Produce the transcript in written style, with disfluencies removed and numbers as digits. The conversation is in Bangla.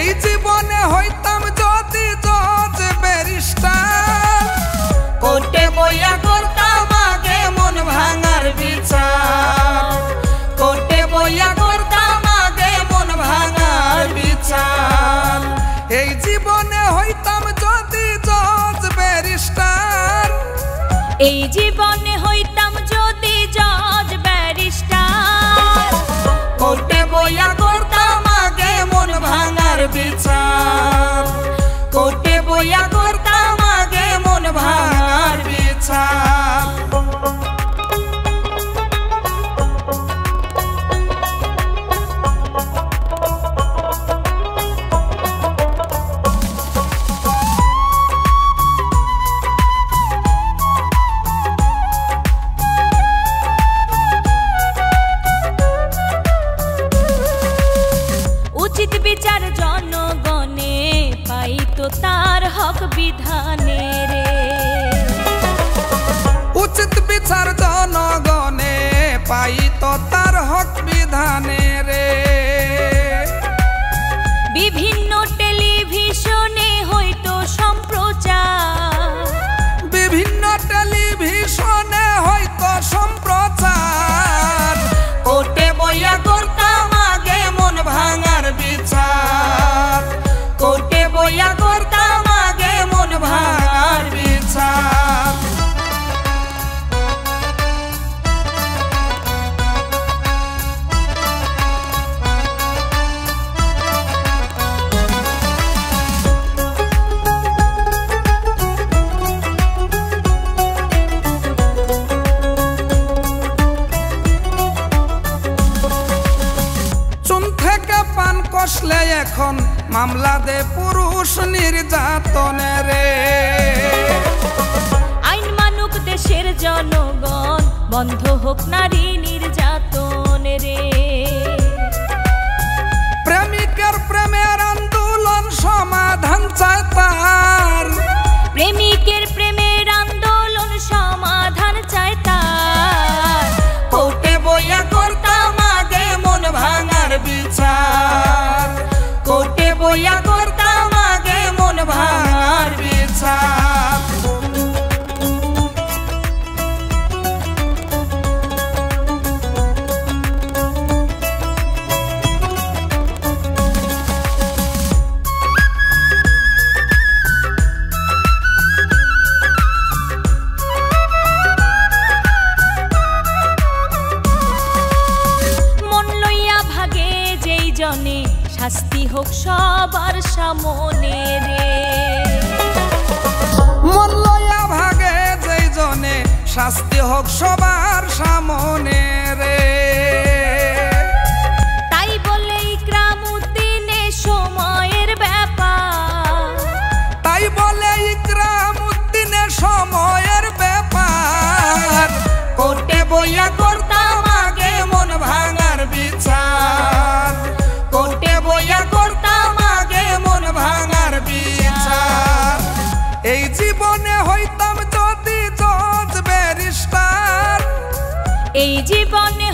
এই জীবনে হইতাম যদি জজ ব্যারিস্টার, কোর্টে বইয়া করতাম আগে মন ভাঙার বিচার, কোর্টে বইয়া করতাম আগে মন ভাঙার বিচার। এই জীবনে হইতাম যদি জজ ব্যারিস্টার, এই জীবনে হইতাম যদি জজ ব্যারিস্টার, কোর্টে বইয়া করতাম আগে মন ভাঙার বিচার, কোর্টে বইয়া করতাম আগে মন ভাঙার বিচার। উচিত বিচার জনগণে পাইতো তার হক বিধানে রে, উচিত বিচার জনগণে পাইতো তার হক বিধানে রে। বিভিন্ন টেলিভিশনে হইতো সম্প্রচার, বিভিন্ন টেলিভিশনে হয়তো সম্প্রচার, কোর্টে বইয়া করতাম আগে মন ভাঙার বিচার, কোর্টে বইয়া করতাম আগে মন ভাঙার বিচার। চুন থেকে পান কষলে এখন মামলা দে পুরুষ নির্যাতনে রে। আইন মানুক দেশের জনগণ, বন্ধ হোক নারী নির্যাতন রে। প্রেমিকের প্রেমের আন্দোলন সমাধান চায় তার, প্রেমিকের প্রেমের আন্দোলন সমাধান চায় তার, কোর্টে বইয়া করতাম আগে মন ভাঙার বিচার, কোর্টে বইয়া করতাম আগে মন ভাঙার বিচার। মন লইয়া ভাগে যেই জনে, শাস্তি হোক সবার সামনে রে। মন লইয়া ভাগে যেই জনে, শাস্তি হোক সবার সামনে রে। তাই বলে ইকরামউদ্দিনে সময়ের ব্যাপার, তাই বলে ইকরামউদ্দিনের সময়ের ব্যাপার, কোর্টে বইয়া করতাম আগে মন ভাঙার বিচার, কোর্টে বইয়া করতাম আগে মন ভাঙার বিচার। এই জীবনে হইতাম যদি জজ ব্যারিস্টার, এই জীবনে